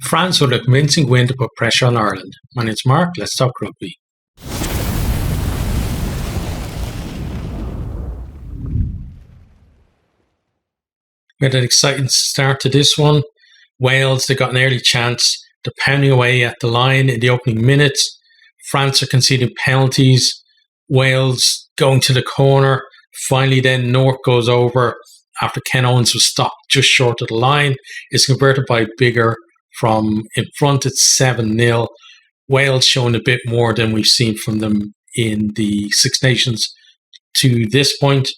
France with a convincing win to put pressure on Ireland. My name's Mark, let's talk rugby. We had an exciting start to this one. Wales, they got an early chance. They're pounding away at the line in the opening minutes. France are conceding penalties. Wales going to the corner. Finally then North goes over after Ken Owens was stopped just short of the line. It's converted by Bigger from in front. It's 7-0. Wales showing a bit more than we've seen from them in the Six Nations to this point.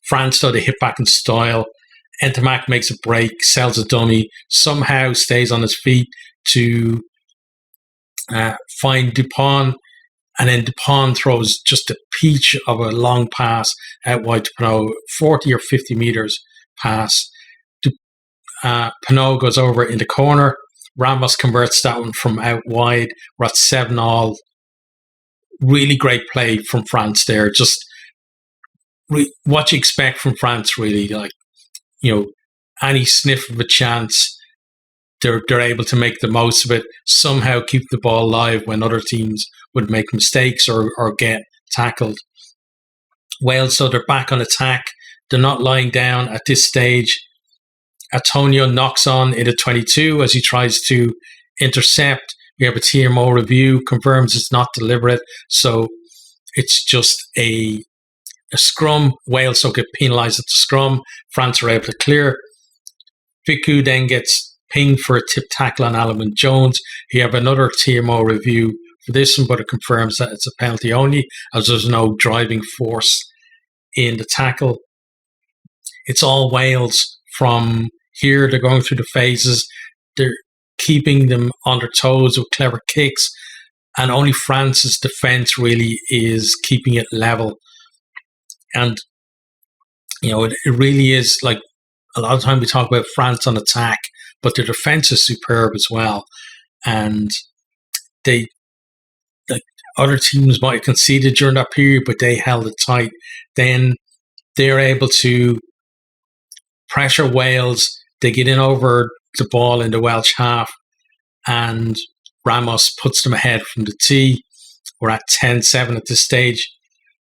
France, though, they hit back in style. Entermac makes a break, sells a dummy, somehow stays on his feet to find Dupont, and then Dupont throws just a peach of a long pass out wide to Pinot, 40 or 50 metres pass. Pinot goes over in the corner. Ramos converts that one from out wide. We're at 7-all. Really great play from France there. Just what you expect from France, really. Like, any sniff of a chance, they're able to make the most of it, somehow keep the ball alive when other teams would make mistakes or get tackled. Wales, so they're back on attack. They're not lying down at this stage. Antonio knocks on into 22 as he tries to intercept. We have a TMO review, confirms it's not deliberate, so it's just a scrum. Wales don't get penalised at the scrum. France are able to clear. Viku then gets pinged for a tip tackle on Alan Jones. You have another TMO review for this one, but it confirms that it's a penalty only, as there's no driving force in the tackle. It's all Wales from here. They're going through the phases. They're keeping them on their toes with clever kicks, and only France's defence really is keeping it level. And, it really is, like, a lot of time we talk about France on attack, but their defence is superb as well. And they, like, other teams might have conceded during that period, but they held it tight. Then they're able to pressure Wales. They get in over the ball in the Welsh half, and Ramos puts them ahead from the tee. We're at 10-7 at this stage.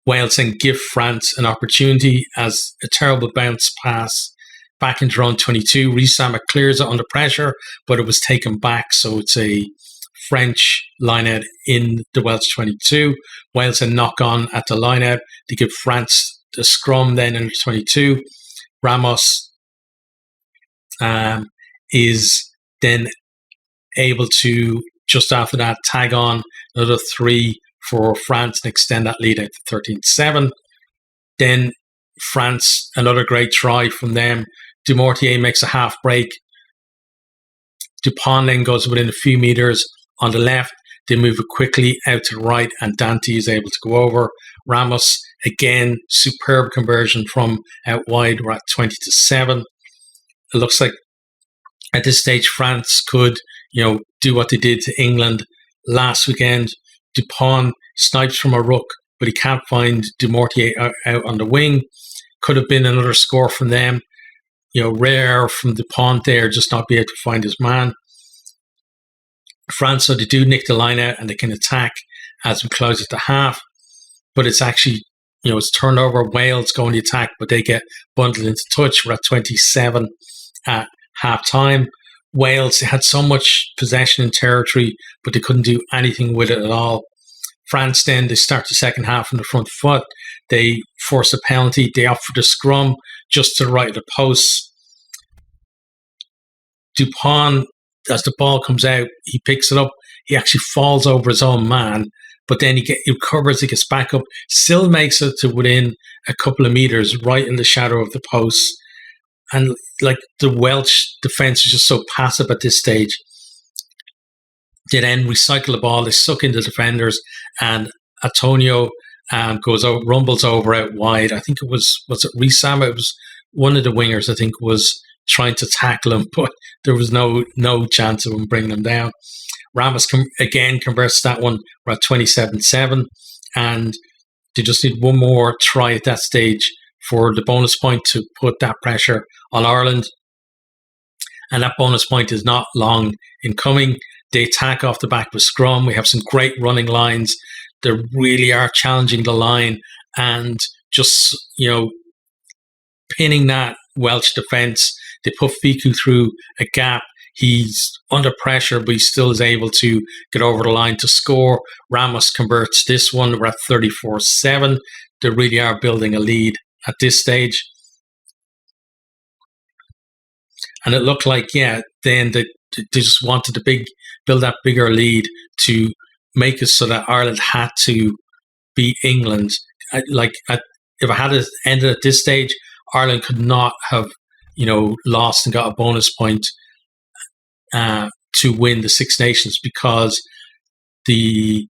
Wales then give France an opportunity as a terrible bounce pass back into round 22. Rissama clears it under pressure, but it was taken back, so it's a French line-out in the Welsh 22. Wales then knock on at the line-out. They give France the scrum then in the 22. Ramos is then able to, just after that, tag on another 3 for France and extend that lead out to 13-7. Then France, another great try from them. Dumortier makes a half break. Dupont then goes within a few metres on the left. They move it quickly out to the right, and Dante is able to go over. Ramos, again, superb conversion from out wide. We're at 20-7. It looks like at this stage France could, do what they did to England last weekend. Dupont snipes from a ruck, but he can't find Dumortier out on the wing. Could have been another score from them. Rare from Dupont there, just not be able to find his man. France, so they do nick the line out and they can attack as we close at the half. But it's actually, it's turnover. Wales go on the attack, but they get bundled into touch. We're at 27 at half time. Wales had so much possession in territory, but they couldn't do anything with it at all. France then, they start the second half on the front foot. They force a penalty. They opt for the scrum just to the right of the post. Dupont, as the ball comes out, he picks it up. He actually falls over his own man, but then he recovers, he gets back up, still makes it to within a couple of metres, right in the shadow of the post. And like the Welsh defence is just so passive at this stage. They then recycle the ball, they suck into defenders, and Antonio rumbles over out wide. I think was it Rissama? It was one of the wingers, I think, was trying to tackle him, but there was no chance of him bringing him down. Ramos again converts that one. We're at 27-7, and they just need one more try at that stage for the bonus point to put that pressure on Ireland. and that bonus point is not long in coming. They attack off the back of a scrum. We have some great running lines. They really are challenging the line and just, pinning that Welsh defence. They put Fiku through a gap. He's under pressure, but he still is able to get over the line to score. Ramos converts this one. We're at 34-7. They really are building a lead at this stage. And it looked like, then they just wanted to build that bigger lead to make it so that Ireland had to beat England. If it had ended at this stage, Ireland could not have, lost and got a bonus point to win the Six Nations, because the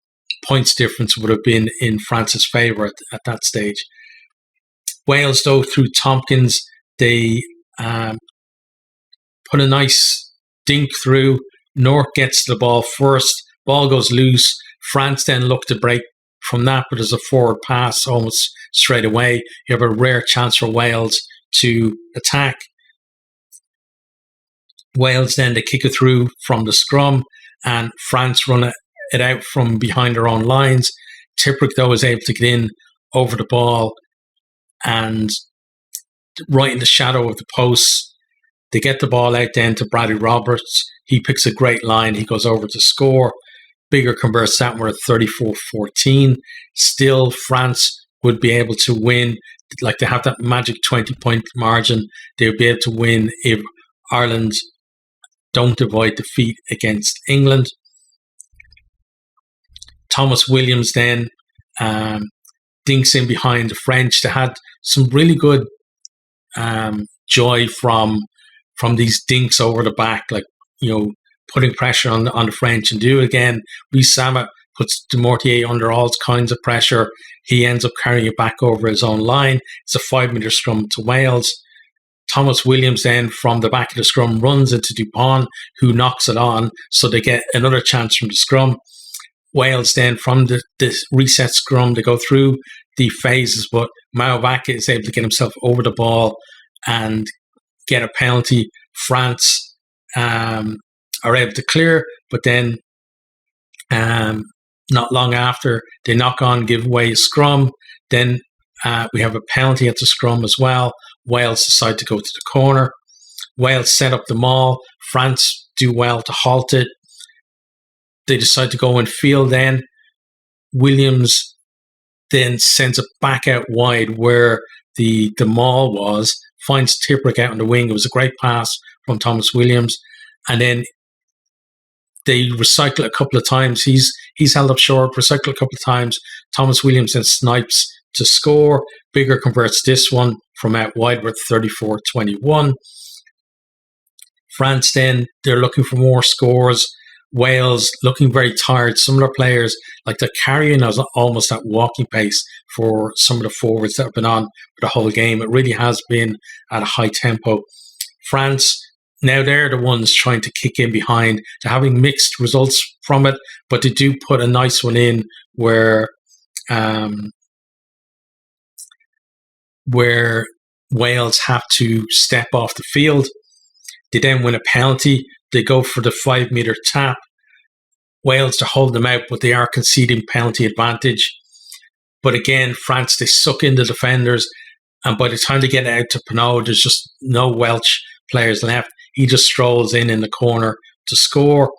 points difference would have been in France's favour at that stage. Wales, though, through Tompkins, they put a nice dink through. North gets the ball first. Ball goes loose. France then look to break from that, but there's a forward pass almost straight away. You have a rare chance for Wales to attack. Wales then, they kick it through from the scrum, and France run it out from behind their own lines. Tipuric, though, is able to get in over the ball and right in the shadow of the posts. They get the ball out then to Bradley Roberts. He picks a great line. He goes over to score. Bigger converts that. We're at 34-14. Still, France would be able to win. Like, they have that magic 20-point margin. They would be able to win if Ireland don't avoid defeat against England. Thomas Williams then dinks in behind the French. They had some really good joy from these dinks over the back, putting pressure on the French, and do it again. Rhys-Samet puts Dumortier under all kinds of pressure. He ends up carrying it back over his own line. It's a 5-metre scrum to Wales. Thomas Williams then, from the back of the scrum, runs into Dupont, who knocks it on, so they get another chance from the scrum. Wales then, from this reset scrum, they go through the phases, but Maobaka is able to get himself over the ball and get a penalty. France are able to clear, but then not long after, they knock on, give away a scrum. Then we have a penalty at the scrum as well. Wales decide to go to the corner. Wales set up the maul. France do well to halt it. They decide to go in field then. Williams then sends it back out wide where the maul was, finds Tipuric out on the wing. It was a great pass from Thomas Williams. And then they recycle a couple of times. He's held up short, recycle a couple of times. Thomas Williams then snipes to score. Bigger converts this one from out wide with 34-21. France then, they're looking for more scores. Wales looking very tired. Some of their players, like, they're carrying us almost at walking pace for some of the forwards that have been on for the whole game. It really has been at a high tempo. France, now they're the ones trying to kick in behind. They're having mixed results from it, but they do put a nice one in where Wales have to step off the field. They then win a penalty. They go for the 5-metre tap. Wales to hold them out, but they are conceding penalty advantage. But again, France, they suck in the defenders, and by the time they get out to Pinot, there's just no Welsh players left. He just strolls in the corner to score.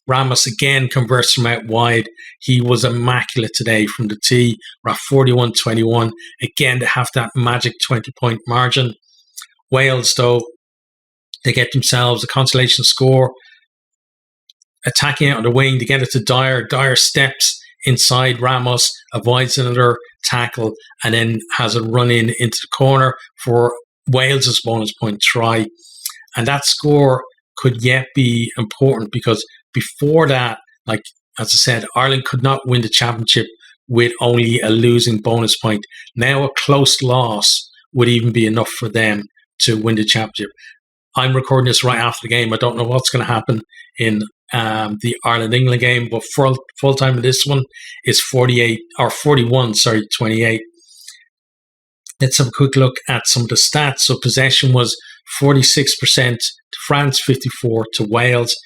Ramos again converts from out wide. He was immaculate today from the tee. We're at 41-21. Again, they have that magic 20-point margin. Wales, though, they get themselves a consolation score. Attacking out on the wing, they get it to Dyer. Dyer steps inside Ramos, avoids another tackle, and then has a run into the corner for Wales's bonus point try. And that score could yet be important, because before that, like, as I said, Ireland could not win the championship with only a losing bonus point. Now a close loss would even be enough for them to win the championship. I'm recording this right after the game. I don't know what's going to happen in the Ireland-England game, but full time of this one is 41-28. Let's have a quick look at some of the stats. So possession was 46% to France, 54% to Wales.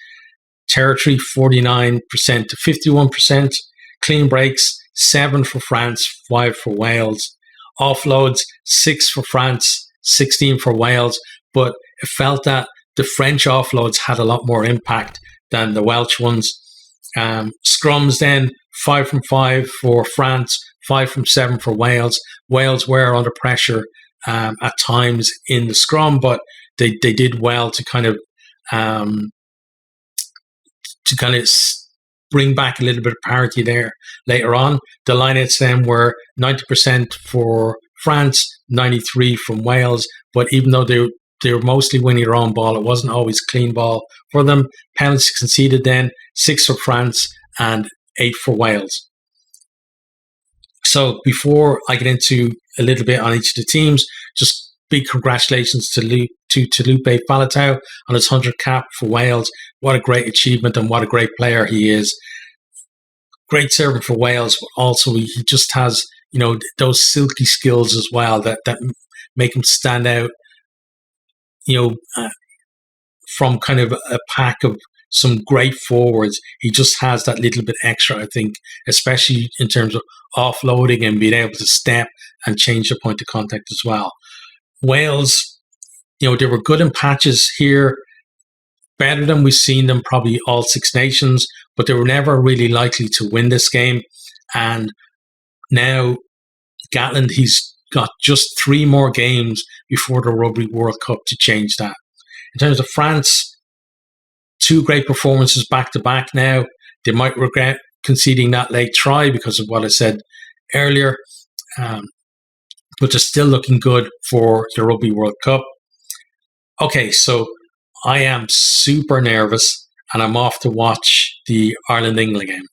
Territory, 49% to 51%. Clean breaks, 7 for France, 5 for Wales. Offloads, 6 for France, 16 for Wales. But it felt that the French offloads had a lot more impact than the Welsh ones. Scrums then, 5 from 5 for France, 5 from 7 for Wales. Wales were under pressure at times in the scrum, but they did well to kind of bring back a little bit of parity there later on. The lineouts then were 90% for France, 93% from Wales, but even though they were mostly winning their own ball, it wasn't always clean ball for them. Penalties conceded then, 6 for France and 8 for Wales. So before I get into a little bit on each of the teams, just big congratulations to Lupe Faletau on his 100th cap for Wales. What a great achievement and what a great player he is. Great servant for Wales, but also he just has, those silky skills as well that make him stand out, from kind of a pack of some great forwards. He just has that little bit extra, I think, especially in terms of offloading and being able to step and change the point of contact as well. Wales, they were good in patches here, better than we've seen them probably all Six Nations, but they were never really likely to win this game. And now Gatland, he's got just 3 more games before the Rugby World Cup to change that. In terms of France, 2 great performances back-to-back now. They might regret conceding that late try because of what I said earlier. But they're still looking good for the Rugby World Cup. Okay, so I am super nervous and I'm off to watch the Ireland-England game.